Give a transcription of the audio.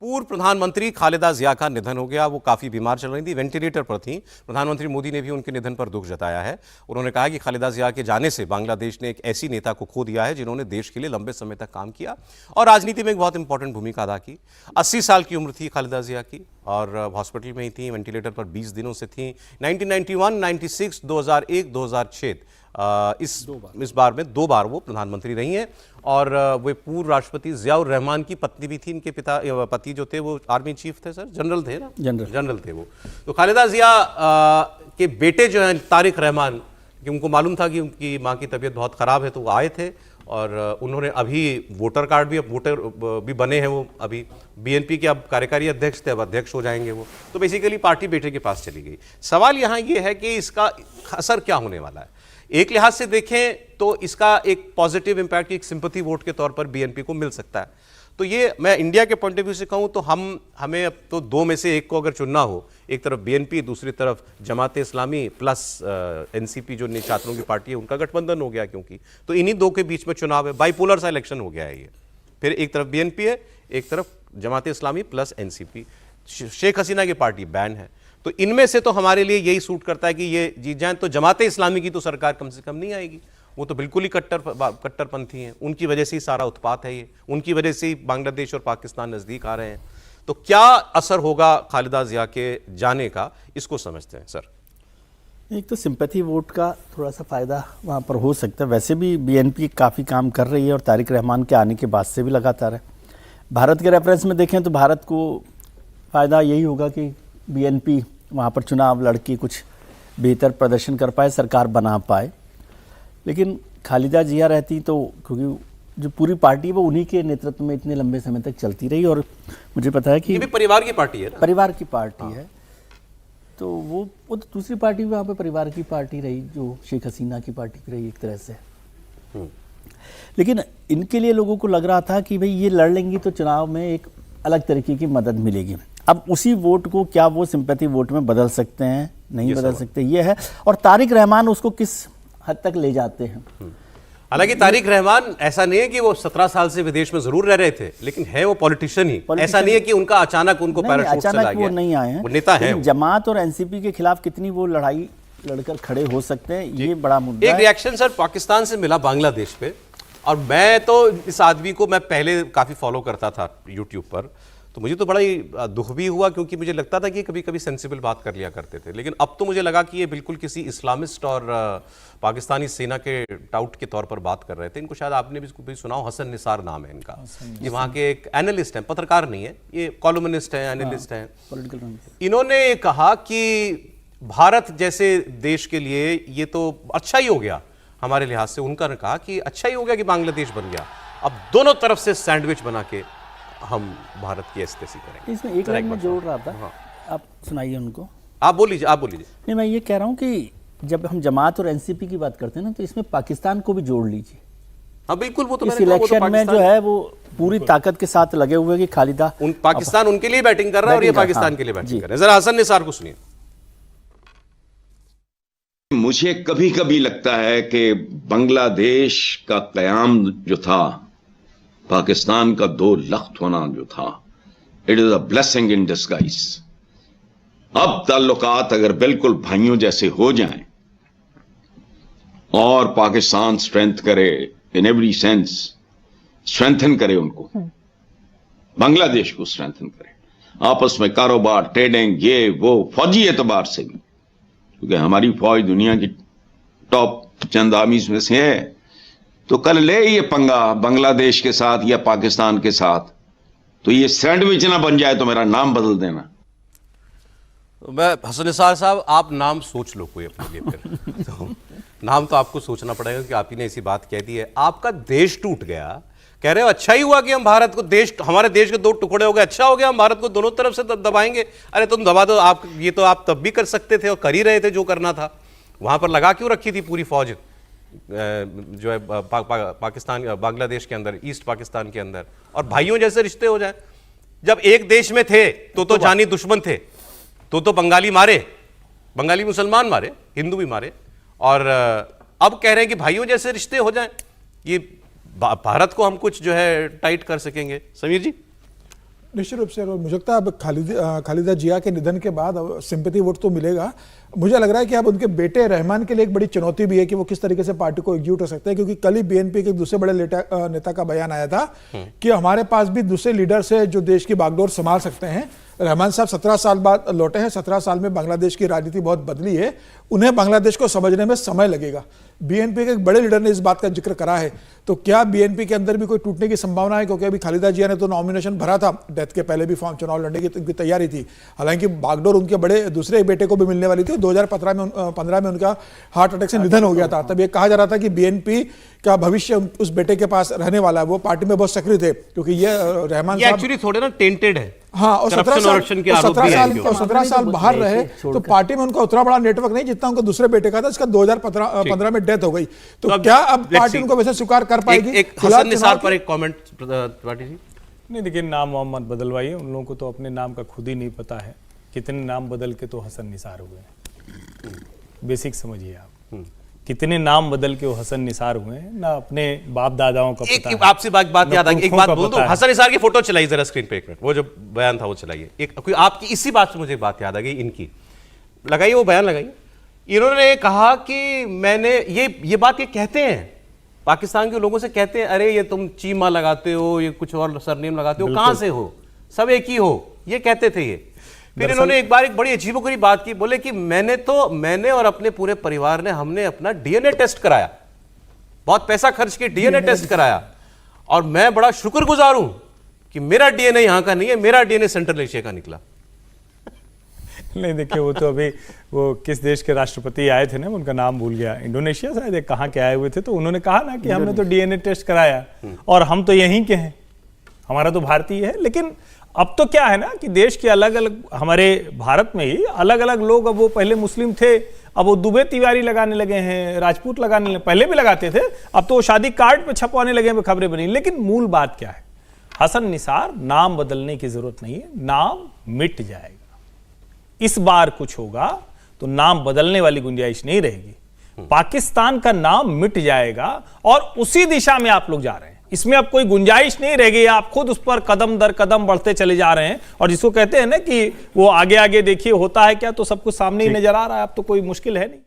पूर्व प्रधानमंत्री खालिदा जिया का निधन हो गया। वो काफ़ी बीमार चल रही थी, वेंटिलेटर पर थी। प्रधानमंत्री मोदी ने भी उनके निधन पर दुख जताया है। उन्होंने कहा कि खालिदा जिया के जाने से बांग्लादेश ने एक ऐसी नेता को खो दिया है जिन्होंने देश के लिए लंबे समय तक काम किया और राजनीति में एक बहुत इंपॉर्टेंट भूमिका अदा की। 80 साल की उम्र थी खालिदा जिया की और हॉस्पिटल में ही थी, वेंटिलेटर पर 20 दिनों से थी। 1991, 96, 2001, 2006 इस बार में 2 बार वो प्रधानमंत्री रही हैं और वे पूर्व राष्ट्रपति जियाउर रहमान की पत्नी भी थी। इनके पति जो थे वो आर्मी चीफ थे, सर जनरल थे ना, जनरल थे वो। तो खालिदा जिया के बेटे जो हैं तारिक रहमान, कि उनको मालूम था कि उनकी माँ की तबीयत बहुत ख़राब है, तो वो आए थे और उन्होंने अभी वोटर कार्ड भी, अब वोटर भी बने हैं। वो अभी बीएनपी के अब कार्यकारी अध्यक्ष थे, अब अध्यक्ष हो जाएंगे वो। तो बेसिकली पार्टी बेटे के पास चली गई। सवाल यहाँ ये है कि इसका असर क्या होने वाला है। एक लिहाज से देखें तो इसका एक पॉजिटिव इंपैक्ट, एक सिंपैथी वोट के तौर पर बीएनपी को मिल सकता है। तो ये मैं इंडिया के पॉइंट ऑफ व्यू से कहूँ तो हमें अब तो 2 में से एक को अगर चुनना हो, एक तरफ बीएनपी, दूसरी तरफ जमात इस्लामी प्लस एनसीपी जो छात्रों की पार्टी है, उनका गठबंधन हो गया क्योंकि, तो इन्हीं 2 के बीच में चुनाव है। बाइपोलर सा इलेक्शन हो गया है ये। फिर एक तरफ बीएनपी है, एक तरफ जमात इस्लामी प्लस एनसीपी। शेख हसीना की पार्टी बैन है। तो इनमें से तो हमारे लिए यही सूट करता है कि ये जीत जाएं तो जमात इस्लामी की तो सरकार कम से कम नहीं आएगी। वो तो बिल्कुल ही कट्टरपंथी हैं, उनकी वजह से ही सारा उत्पात है ये, उनकी वजह से ही बांग्लादेश और पाकिस्तान नज़दीक आ रहे हैं। तो क्या असर होगा खालिदा जिया के जाने का, इसको समझते हैं सर। एक तो सिंपैथी वोट का थोड़ा सा फ़ायदा वहाँ पर हो सकता है। वैसे भी बीएनपी काफ़ी काम कर रही है और तारिक रहमान के आने के बाद से भी लगातार है। भारत के रेफरेंस में देखें तो भारत को फ़ायदा यही होगा कि बीएनपी वहाँ पर चुनाव लड़के कुछ बेहतर प्रदर्शन कर पाए, सरकार बना पाए। लेकिन खालिदा जिया रहती तो, क्योंकि जो पूरी पार्टी है वो उन्हीं के नेतृत्व में इतने लंबे समय तक चलती रही और मुझे पता है कि ये भी परिवार की पार्टी है ना? परिवार की पार्टी है। तो वो तो दूसरी पार्टी वहाँ पे परिवार की पार्टी रही, जो शेख हसीना की पार्टी रही एक तरह से। लेकिन इनके लिए लोगों को लग रहा था कि भाई ये लड़ लेंगी तो चुनाव में एक अलग तरीके की मदद मिलेगी। अब उसी वोट को क्या वो सिंपैथी वोट में बदल सकते हैं, नहीं बदल सकते, ये है। और तारिक रहमान उसको किस हद तक ले जाते हैं। हालांकि तारिक रहमान ऐसा नहीं है कि वो 17 साल से विदेश में जरूर रह रहे थे, लेकिन है वो पॉलिटिशियन ही। ऐसा नहीं है कि उनका अचानक उनको पैराशूट से ला गया। वो नहीं आए हैं, वो नेता है। जमात और एनसीपी के खिलाफ कितनी वो लड़ाई लड़कर खड़े हो सकते हैं, ये बड़ा मुद्दा है। एक रिएक्शन सर पाकिस्तान से मिला बांग्लादेश पे, और मैं तो इस आदमी को मैं पहले काफी फॉलो करता था यूट्यूब पर, तो मुझे तो बड़ा ही दुख भी हुआ क्योंकि मुझे लगता था कि कभी कभी सेंसिबल बात कर लिया करते थे। लेकिन अब तो मुझे लगा कि ये बिल्कुल किसी इस्लामिस्ट और पाकिस्तानी सेना के टाउट के तौर पर बात कर रहे थे। इनको शायद आपने भी सुना हो, हसन निसार नाम है इनका। ये वहाँ के एक एनालिस्ट हैं, पत्रकार नहीं है, ये कॉलमनिस्ट हैं, एनालिस्ट हैं। इन्होंने कहा कि भारत जैसे देश के लिए ये तो अच्छा ही हो गया हमारे लिहाज से। उनका ने कहा कि अच्छा ही हो गया कि बांग्लादेश बन गया, अब दोनों तरफ से सैंडविच बना के हम भारत की ऐसी करेंगे। इसमें एक लाइन में जोड़ रहा था। हाँ। आप सुनाइए उनको। आप बोल लीजिए, आप बोल लीजिए। नहीं, मैं ये कह रहा हूँ कि जब हम जमात और एनसीपी की बात करते हैं ना, तो इसमें पाकिस्तान को भी जोड़ लीजिए। हाँ बिल्कुल, वो तो इस इलेक्शन में जो है वो पूरी ताकत के साथ लगे हुए कि खालिदा पाकिस्तान उनके लिए बैटिंग कर रहा है और ये पाकिस्तान के लिए बैटिंग कर रहे हैं। जरा हसन निसार को सुनिए। मुझे कभी कभी लगता है कि बांग्लादेश का कयाम जो था, पाकिस्तान का 2 लख्त होना जो था, it is a blessing in disguise. अब ताल्लुकात अगर बिल्कुल भाइयों जैसे हो जाएं और पाकिस्तान स्ट्रेंथ करे, इन एवरी सेंस स्ट्रेंथन करे उनको, बांग्लादेश को स्ट्रेंथन करे, आपस में कारोबार, ट्रेडिंग, ये वो, फौजी एतबार से भी, क्योंकि हमारी फौज दुनिया की टॉप चंद आर्मीज में से है। तो कल ले ये पंगा बांग्लादेश के साथ या पाकिस्तान के साथ, तो ये सैंडविच ना बन जाए तो मेरा नाम बदल देना। मैं हसन निसार साहब, आप नाम सोच लो कोई अपने लिए फिर। तो नाम तो आपको सोचना पड़ेगा कि आप ही ने ऐसी बात कह दी है। आपका देश टूट गया, कह रहे हो अच्छा ही हुआ कि हम भारत को, देश हमारे देश के 2 टुकड़े हो गए, अच्छा हो गया, हम भारत को दोनों तरफ से दबाएंगे। अरे तुम दबा दो, आप ये तो आप तब भी कर सकते थे और कर ही रहे थे जो करना था। वहां पर लगा क्यों रखी थी पूरी फौज जो है पाकिस्तान, बांग्लादेश के अंदर, ईस्ट पाकिस्तान के अंदर, और भाइयों जैसे रिश्ते हो जाए। जब एक देश में थे तो जानी दुश्मन थे, तो बंगाली मारे, बंगाली मुसलमान मारे, हिंदू भी मारे, और अब कह रहे हैं कि भाइयों जैसे रिश्ते हो जाएं, ये भारत को हम कुछ जो है टाइट कर सकेंगे। समीर जी। निश्चित रूप से और मुझे लगता है अब खालिदा जिया के निधन के बाद सिंपैथी वोट तो मिलेगा। मुझे लग रहा है कि अब उनके बेटे रहमान के लिए एक बड़ी चुनौती भी है कि वो किस तरीके से पार्टी को एकजुट हो सकते हैं, क्योंकि कल ही बीएनपी के एक दूसरे बड़े नेता का बयान आया था कि हमारे पास भी दूसरे लीडर्स है जो देश की बागडोर संभाल सकते हैं। रहमान साहब 17 साल बाद लौटे हैं, 17 साल में बांग्लादेश की राजनीति बहुत बदली है, उन्हें बांग्लादेश को समझने में समय लगेगा। बीएनपी के एक बड़े लीडर ने इस बात का जिक्र करा है, तो क्या बीएनपी के अंदर भी कोई टूटने की संभावना है? क्योंकि अभी खालिदा जिया ने तो नॉमिनेशन भरा था, डेथ के पहले भी फॉर्म चुनाव लड़ने की उनकी तैयारी थी, हालांकि बागडोर उनके बड़े दूसरे बेटे को भी मिलने वाली थी। 2015 में उनका हार्ट अटैक से निधन हो गया था। तब ये कहा जा रहा था कि बीएनपी का भविष्य उस बेटे के पास रहने वाला है। वो पार्टी में बहुत सक्रिय थे क्योंकि ये रहमान साहब एक्चुअली थोड़े ना टेंटेड है। हाँ, और 17 साल बाहर रहे तो पार्टी में उनका उतना बड़ा नेटवर्क नहीं जितना उनका दूसरे बेटे का था, इसका 2015 में डेथ हो गई। तो क्या अब पार्टी उनको वैसे स्वीकार कर पाएगी? एक हसन निसार पर एक कमेंट पार्टी जी। नहीं, देखिए, नाम मोहम्मद बदलवाइए, उन लोगों को तो अपने नाम का खुद ही नहीं पता है। कितने नाम बदल के तो हसन निसार हुए हैं, बेसिक समझिए आप। कितने नाम बदल के वो हसन निसार हुए हैं, ना अपने बाप दादाओं का पता है। आपसे बात याद आ गई, एक बात बोल दो। हसन निसार की फोटो चलाइए जरा स्क्रीन पे, एक मिनट, वो जो बयान था वो चलाइए। एक कोई आपकी इसी बात से मुझे बात याद आ गई, इनकी लगाइए वो बयान लगाइए। इन्होंने कहा कि मैंने ये बात ये कहते हैं पाकिस्तान के लोगों से, कहते हैं अरे ये तुम चीमा लगाते हो, ये कुछ और सरनेम लगाते हो, कहां से हो, सब एक ही हो, ये कहते थे ये। फिर इन्होंने एक बार एक बड़ी अजीबोगरीब बात की, बोले कि मैंने और अपने पूरे परिवार ने हमने अपना डीएनए टेस्ट कराया, बहुत पैसा खर्च के डीएनए टेस्ट कराया, और मैं बड़ा शुक्रगुजार हूं कि मेरा डीएनए यहां का नहीं है, मेरा डीएनए सेंट्रल एशिया का निकला। नहीं, देखिए, वो तो अभी वो किस देश के राष्ट्रपति आए थे ना, उनका नाम भूल गया, इंडोनेशिया शायद, कहाँ के आए हुए थे, तो उन्होंने कहा ना कि हमने तो डीएनए टेस्ट कराया और हम तो यहीं के हैं, हमारा तो भारतीय है। लेकिन अब तो क्या है ना कि देश के अलग अलग, हमारे भारत में ही अलग अलग लोग, अब वो पहले मुस्लिम थे, अब वो दुबे तिवारी लगाने लगे हैं, राजपूत लगाने लगे, पहले भी लगाते थे, अब तो वो शादी कार्ड पे छपवाने लगे हैं, खबरें बनी। लेकिन मूल बात क्या है, हसन निसार, नाम बदलने की जरूरत नहीं है, नाम मिट जाएगा। इस बार कुछ होगा तो नाम बदलने वाली गुंजाइश नहीं रहेगी, पाकिस्तान का नाम मिट जाएगा और उसी दिशा में आप लोग जा रहे हैं। इसमें अब कोई गुंजाइश नहीं रहेगी, आप खुद उस पर कदम दर कदम बढ़ते चले जा रहे हैं। और जिसको कहते हैं ना कि वो आगे आगे देखिए होता है क्या, तो सब कुछ सामने ही नजर आ रहा है, अब तो कोई मुश्किल है नहीं।